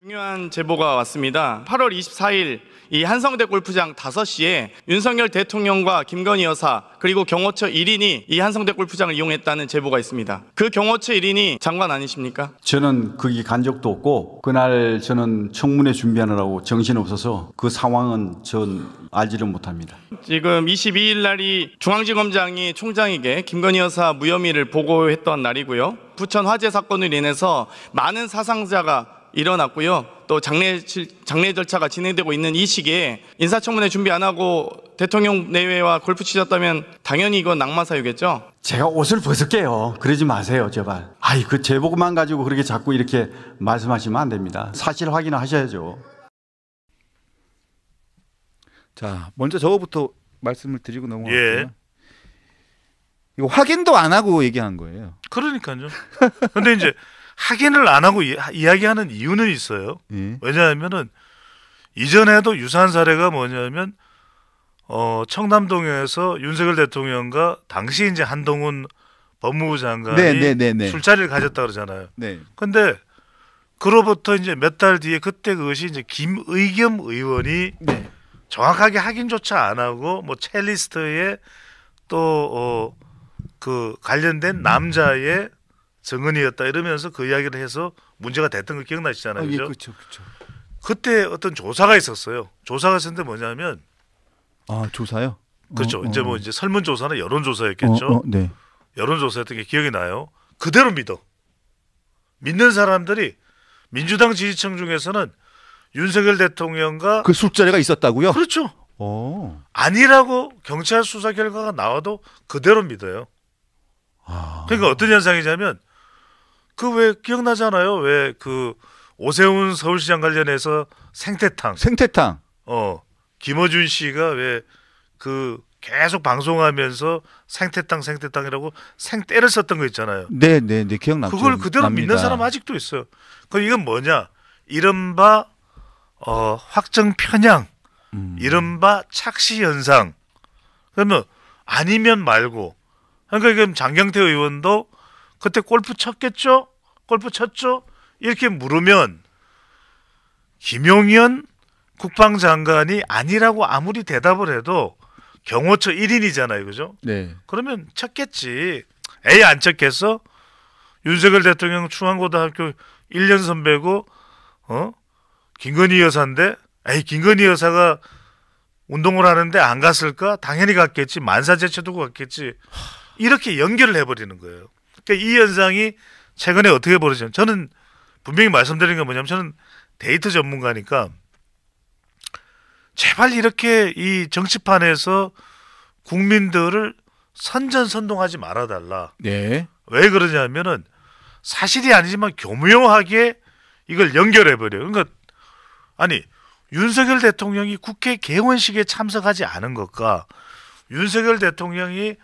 중요한 제보가 왔습니다. 8월 24일 이 한성대 골프장 5시에 윤석열 대통령과 김건희 여사 그리고 경호처 1인이 이 한성대 골프장을 이용했다는 제보가 있습니다. 그 경호처 1인이 장관 아니십니까? 저는 거기 간 적도 없고 그날 저는 청문회 준비하느라고 정신없어서 그 상황은 전 알지를 못합니다. 지금 22일 날이 중앙지검장이 총장에게 김건희 여사 무혐의를 보고했던 날이고요. 부천 화재 사건으로 인해서 많은 사상자가 일어났고요. 또 장례 절차가 진행되고 있는 이 시기에 인사청문회 준비 안 하고 대통령 내외와 골프 치셨다면 당연히 이건 낙마 사유겠죠? 제가 옷을 벗을게요. 그러지 마세요, 제발. 그 제보만 가지고 그렇게 자꾸 이렇게 말씀하시면 안 됩니다. 사실 확인을 하셔야죠. 자, 먼저 저거부터 말씀을 드리고 넘어갈게요. 이거 확인도 안 하고 얘기한 거예요. 그러니까요. 근데 이제 확인을 안 하고 이야기하는 이유는 있어요. 왜냐하면은 이전에도 유사한 사례가 뭐냐면 청남동에서 윤석열 대통령과 당시 이제 한동훈 법무부 장관이 술자리를 가졌다 그러잖아요. 네. 근데 그로부터 이제 몇 달 뒤에 그때 그것이 이제 김의겸 의원이 정확하게 확인조차 안 하고 뭐 첼리스트에 또 그 관련된 남자의 증언이었다 이러면서 그 이야기를 해서 문제가 됐던 거 기억나시잖아요. 그죠? 그렇죠. 그때 어떤 조사가 있었어요. 조사가 있었는데 뭐냐면 조사요? 그렇죠. 이제 뭐 이제 설문조사나 여론조사였겠죠. 네. 여론조사였던 게 기억이 나요. 그대로 믿는 사람들이 민주당 지지층 중에서는 윤석열 대통령과 그 술자리가 있었다고요? 그렇죠. 아니라고 경찰 수사 결과가 나와도 그대로 믿어요. 그러니까 어떤 현상이냐면 그 왜 기억나잖아요. 왜 그 오세훈 서울시장 관련해서 생태탕. 김어준 씨가 왜 그 계속 방송하면서 생태탕이라고 생떼를 썼던 거 있잖아요. 네, 기억나죠. 그걸 그대로 믿는 사람 아직도 있어요. 그럼 이건 뭐냐? 이른바 확정 편향, 이른바 착시 현상. 그러면 아니면 말고. 그러니까 지금 장경태 의원도 그때 골프 쳤겠죠? 골프 쳤죠? 이렇게 물으면 김용현 국방장관이 아니라고 아무리 대답을 해도 경호처 1인이잖아요. 그죠? 네. 그러면 쳤겠지. 에이 안 쳤겠어? 윤석열 대통령 중앙고등학교 1년 선배고 김건희 여사인데 김건희 여사가 운동을 하는데 안 갔을까? 당연히 갔겠지. 만사제쳐 두고 갔겠지. 이렇게 연결을 해버리는 거예요. 그러니까 이 현상이 최근에 어떻게 벌어지냐. 저는 분명히 말씀드린 건 뭐냐면 저는 데이터 전문가니까 제발 이렇게 이 정치판에서 국민들을 선전선동하지 말아달라. 네. 왜 그러냐면은 사실이 아니지만 교묘하게 이걸 연결해버려요. 그러니까 아니 윤석열 대통령이 국회 개원식에 참석하지 않은 것과 윤석열 대통령이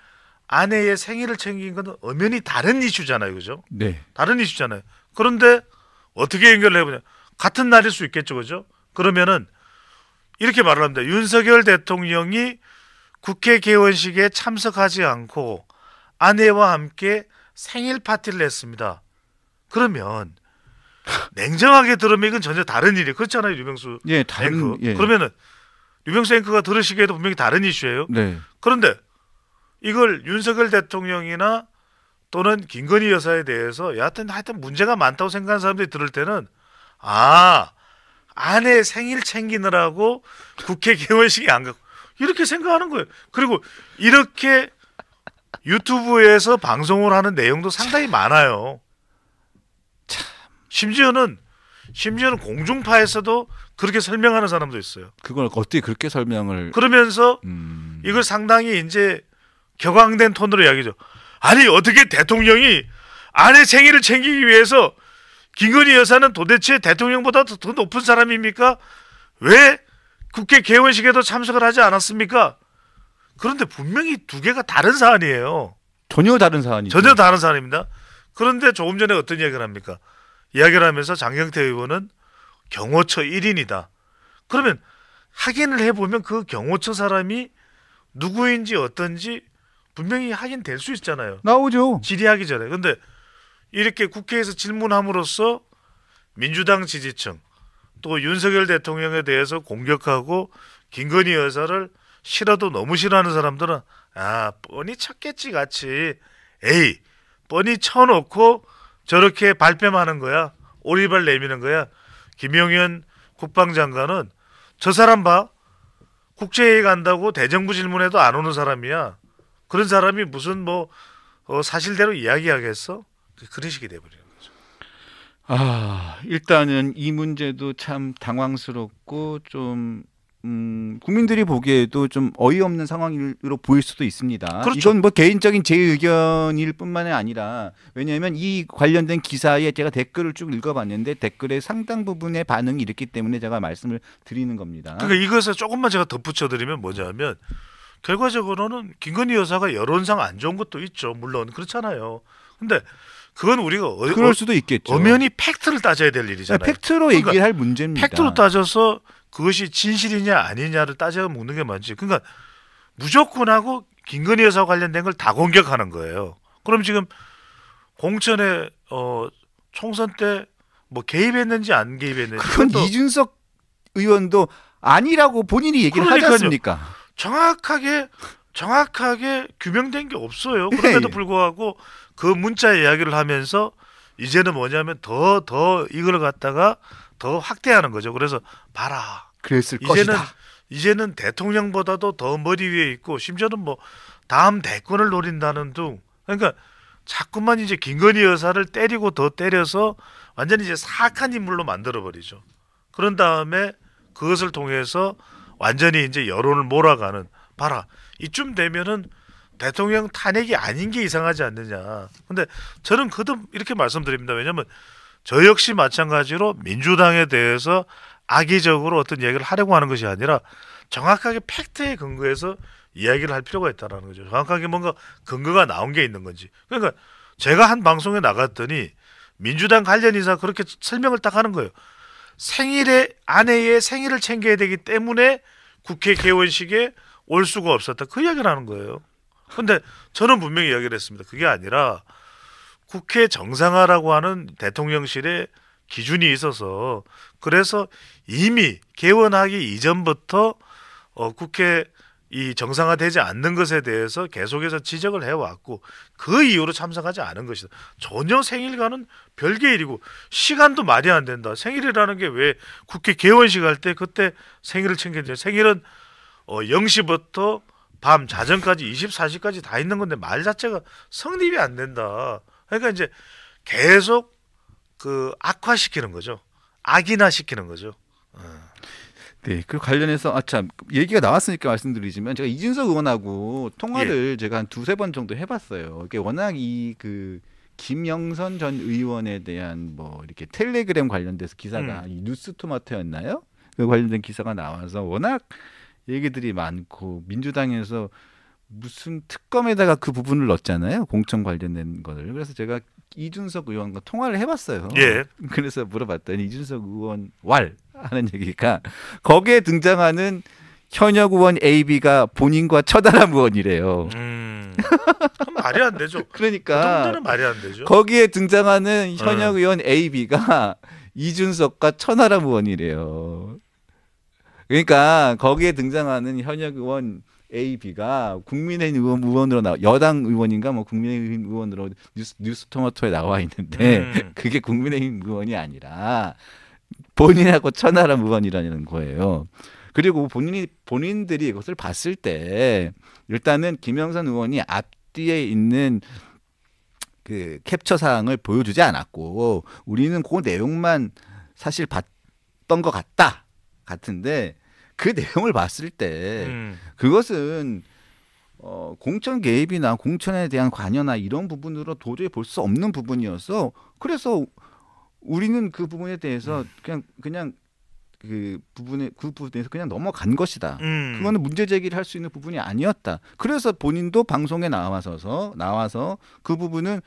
아내의 생일을 챙긴 건 엄연히 다른 이슈잖아요. 그죠? 네. 다른 이슈잖아요. 그런데 어떻게 연결을 해보냐. 같은 날일 수 있겠죠. 그죠? 그러면은 이렇게 말을 합니다. 윤석열 대통령이 국회 개원식에 참석하지 않고 아내와 함께 생일 파티를 했습니다. 그러면 냉정하게 들으면 이건 전혀 다른 일이에요. 그렇잖아요. 류병수 앵커. 그러면은 류병수 앵커가 들으시기에도 분명히 다른 이슈예요. 네. 그런데 이걸 윤석열 대통령이나 또는 김건희 여사에 대해서 하여튼 문제가 많다고 생각하는 사람들이 들을 때는 아내 생일 챙기느라고 국회 개원식에 안 가고 이렇게 생각하는 거예요. 그리고 이렇게 유튜브에서 방송을 하는 내용도 상당히 많아요. 심지어는 공중파에서도 그렇게 설명하는 사람도 있어요. 그걸 어떻게 그렇게 설명을 그러면서 이걸 상당히 이제 격앙된 톤으로 이야기죠. 아니 어떻게 대통령이 아내 생일을 챙기기 위해서 김건희 여사는 도대체 대통령보다 더 높은 사람입니까? 왜 국회 개원식에도 참석을 하지 않았습니까? 그런데 분명히 두 개가 다른 사안이에요. 전혀 다른 사안이죠. 전혀 다른 사안입니다. 그런데 조금 전에 어떤 이야기를 합니까? 이야기를 하면서 장경태 의원은 경호처 1인이다. 그러면 확인을 해보면 그 경호처 사람이 누구인지 어떤지 분명히 확인될 수 있잖아요. 나오죠. 질의하기 전에. 근데 이렇게 국회에서 질문함으로써 민주당 지지층 또 윤석열 대통령에 대해서 공격하고 김건희 여사를 싫어도 너무 싫어하는 사람들은 뻔히 쳤겠지 같이 에이 뻔히 쳐놓고 저렇게 발뺌하는 거야. 오리발 내미는 거야. 김용현 국방장관은 저 사람 봐. 국제회의 간다고 대정부 질문에도 안 오는 사람이야. 그런 사람이 무슨 사실대로 이야기하겠어? 그런 식이 돼버리는 거죠. 일단은 이 문제도 참 당황스럽고 좀 국민들이 보기에도 좀 어이없는 상황으로 보일 수도 있습니다. 그렇죠. 이건 뭐 개인적인 제 의견일 뿐만이 아니라 왜냐하면 이 관련된 기사에 제가 댓글을 쭉 읽어봤는데 댓글의 상당 부분의 반응이 이렇기 때문에 제가 말씀을 드리는 겁니다. 그러니까 이것을 조금만 제가 덧붙여드리면 뭐냐면 결과적으로는 김건희 여사가 여론상 안 좋은 것도 있죠. 물론 그렇잖아요. 근데 그건 우리가 그럴 수도 있겠죠. 엄연히 팩트를 따져야 될 일이잖아요. 팩트로 그러니까 얘기를 할 문제입니다. 팩트로 따져서 그것이 진실이냐 아니냐를 따져 묻는 게 맞지. 그러니까 무조건 하고 김건희 여사 관련된 걸 다 공격하는 거예요. 그럼 지금 공천에 총선 때 뭐 개입했는지 안 개입했는지 그건 이준석 의원도 아니라고 본인이 얘기를 하지 그러니까요. 않습니까? 정확하게 규명된 게 없어요. 그럼에도 불구하고 그 문자 이야기를 하면서 이제는 뭐냐면 더 이걸 갖다가 더 확대하는 거죠. 그래서 봐라. 그랬을 것이다. 이제는 대통령보다도 더 머리 위에 있고 심지어는 뭐 다음 대권을 노린다는 둥. 그러니까 자꾸만 이제 김건희 여사를 때리고 더 때려서 완전히 이제 사악한 인물로 만들어 버리죠. 그런 다음에 그것을 통해서 완전히 이제 여론을 몰아가는 봐라. 이쯤 되면은 대통령 탄핵이 아닌 게 이상하지 않느냐. 근데 저는 거듭 이렇게 말씀드립니다. 왜냐하면 저 역시 마찬가지로 민주당에 대해서 악의적으로 어떤 이야기를 하려고 하는 것이 아니라 정확하게 팩트에 근거해서 이야기를 할 필요가 있다는 거죠. 정확하게 뭔가 근거가 나온 게 있는 건지. 그러니까 제가 한 방송에 나갔더니 민주당 관련 인사 그렇게 설명을 딱 하는 거예요. 아내의 생일을 챙겨야 되기 때문에 국회 개원식에 올 수가 없었다. 그 이야기를 하는 거예요. 근데 저는 분명히 이야기를 했습니다. 그게 아니라 국회 정상화라고 하는 대통령실의 기준이 있어서 그래서 이미 개원하기 이전부터 국회 이 정상화되지 않는 것에 대해서 계속해서 지적을 해왔고 그 이후로 참석하지 않은 것이다. 전혀 생일과는 별개 일이고 시간도 말이 안 된다. 생일이라는 게 왜 국회 개원식 할 때 그때 생일을 챙겨야 돼. 생일은 0시부터 밤 자정까지 24시까지 다 있는 건데 말 자체가 성립이 안 된다. 그러니까 이제 계속 그 악화시키는 거죠. 악인화시키는 거죠. 네, 그 관련해서 참 얘기가 나왔으니까 말씀드리지만 제가 이준석 의원하고 통화를 제가 한 두세 번 정도 해봤어요. 이게 워낙 그 김영선 전 의원에 대한 뭐 이렇게 텔레그램 관련돼서 기사가 이 뉴스토마토였나요? 그 관련된 기사가 나와서 워낙 얘기들이 많고 민주당에서 무슨 특검에다가 그 부분을 넣었잖아요. 공천 관련된 거를. 그래서 제가 이준석 의원과 통화를 해봤어요. 예. 그래서 물어봤더니 이준석 의원 하는 얘기가 거기에 등장하는 현역 의원 AB가 본인과 처단한 의원이래요. 말이 안 되죠. 그러니까 그 정도는 말이 안 되죠. 거기에 등장하는 현역 의원 AB가 이준석과 천하람 의원이래요. 그러니까 거기에 등장하는 현역 의원 AB가 국민의힘 의원으로 여당 의원인가 뭐 국민의힘 의원으로 뉴스토마토에 나와 있는데 그게 국민의힘 의원이 아니라 본인하고 천하람 의원이라는 거예요. 그리고 본인들이 이것을 봤을 때 일단은 김영선 의원이 앞뒤에 있는 그 캡처 사항을 보여주지 않았고 우리는 그 내용만 사실 봤던 것 같은데 그 내용을 봤을 때 그것은 공천 개입이나 공천에 대한 관여나 이런 부분으로 도저히 볼 수 없는 부분이어서 그래서 우리는 그 부분에 대해서 그냥 그 부분에서 그냥 넘어간 것이다. 그거는 문제 제기를 할 수 있는 부분이 아니었다. 그래서 본인도 방송에 나와서 그 부분은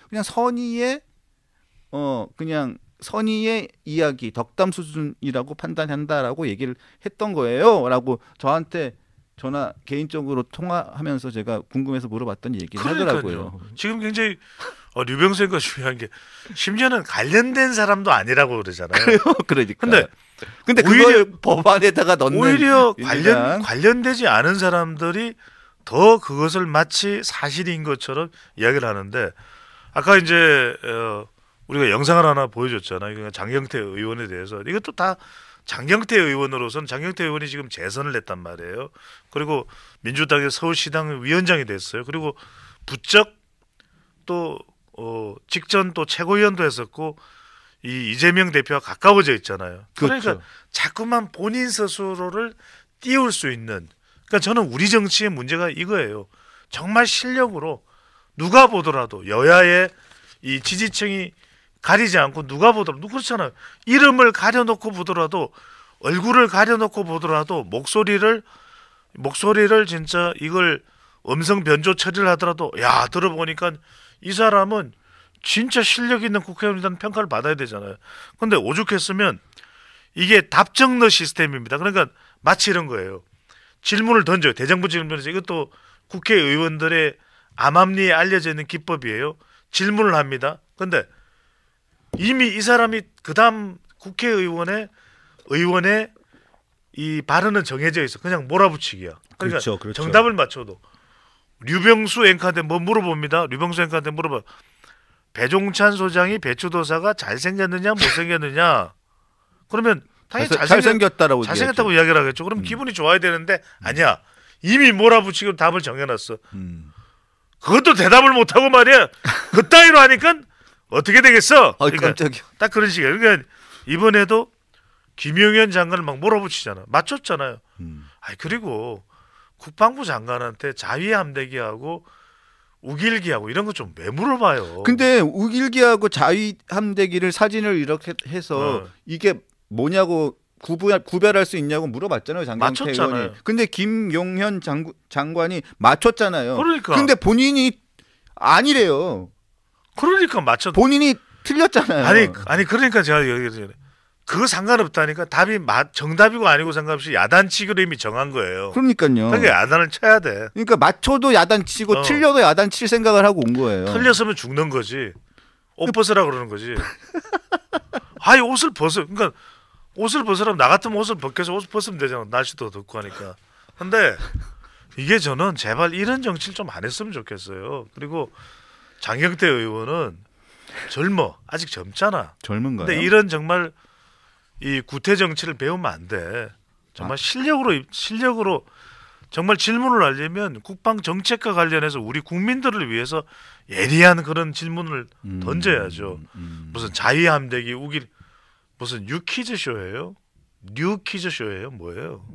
그냥 선의의 이야기, 덕담 수준이라고 판단한다라고 얘기를 했던 거예요.라고 저한테 개인적으로 통화하면서 제가 궁금해서 물어봤더니 얘기를 하더라고요. 지금 굉장히 류병수가 중요한 게 심지어는 관련된 사람도 아니라고 그러잖아요. 그러니까. 근데 근데 그걸 법안에다가 넣는 오히려 민주당. 관련되지 않은 사람들이 더 그것을 마치 사실인 것처럼 이야기를 하는데 아까 이제 우리가 영상을 하나 보여줬잖아요. 그러니까 장경태 의원에 대해서 이것도 다 장경태 의원으로서는 장경태 의원이 지금 재선을 했단 말이에요. 그리고 민주당의 서울시당 위원장이 됐어요. 그리고 부쩍 또 직전 또 최고위원도 했었고 이 이재명 대표와 가까워져 있잖아요. 그러니까 그렇죠. 자꾸만 본인 스스로를 띄울 수 있는. 그러니까 저는 우리 정치의 문제가 이거예요. 정말 실력으로 누가 보더라도 여야의 이 지지층이 가리지 않고 누가 보더라도 그렇잖아요. 이름을 가려놓고 보더라도 얼굴을 가려놓고 보더라도 목소리를 진짜 이걸 음성 변조 처리를 하더라도 야 들어보니까 이 사람은 진짜 실력 있는 국회의원이라는 평가를 받아야 되잖아요. 근데 오죽했으면 이게 답정너 시스템입니다. 그러니까 마치 이런 거예요. 질문을 던져요. 대정부 질문에서 이것도 국회의원들의 암암리에 알려져 있는 기법이에요. 질문을 합니다. 근데 이미 이 사람이 그다음 국회의원의 이 발언은 정해져 있어. 그냥 몰아붙이기야. 그러니까 그렇죠, 그렇죠. 정답을 맞춰도 류병수 앵커한테 뭐 물어봅니다. 류병수 앵커한테 물어봐. 배종찬 소장이 배추도사가 잘생겼느냐 못생겼느냐. 그러면 당연히 잘생겼다라고 잘생겼다고 이야기를 하겠죠. 그럼 기분이 좋아야 되는데 아니야. 이미 몰아붙이고 답을 정해놨어. 그것도 대답을 못하고 말이야. 그따위로 하니까 어떻게 되겠어? 그러니까 깜짝이야. 딱 그런 식이에요. 그러니까 이번에도 김용현 장관을 막 몰아붙이잖아. 맞췄잖아요. 그리고 국방부 장관한테 자위함대기하고 우길기하고 이런 거 좀 왜 물어봐요? 근데 우길기하고 자위함대기를 사진을 이렇게 해서 이게 뭐냐고 구별할 수 있냐고 물어봤잖아요. 장경태 맞췄잖아요. 의원이. 근데 김용현 장관이 맞췄잖아요. 그러니까. 근데 본인이 아니래요. 그러니까 맞췄. 본인이 틀렸잖아요. 아니 그러니까 제가 얘기했잖아요. 그거 상관없다니까. 답이 정답이고 아니고 상관없이 야단치기로 이미 정한 거예요. 그러니까요. 그러니까 야단을 쳐야 돼. 그러니까 맞춰도 야단치고 틀려도 야단칠 생각을 하고 온 거예요. 틀렸으면 죽는 거지. 옷 벗으라 그러는 거지. 아니 옷을 벗어. 그러니까 옷을 벗으라면 나 같으면 옷을 벗겨서 옷을 벗으면 되잖아. 날씨도 덥고 하니까. 근데 이게 저는 제발 이런 정치를 좀 안 했으면 좋겠어요. 그리고 장경태 의원은 아직 젊잖아. 젊은가요? 근데 이런 정말 이 구태 정치를 배우면 안 돼. 정말 실력으로 정말 질문을 하려면 국방 정책과 관련해서 우리 국민들을 위해서 예리한 그런 질문을 던져야죠. 무슨 자위함대기 우길 무슨 뉴퀴즈 쇼예요? 뭐예요?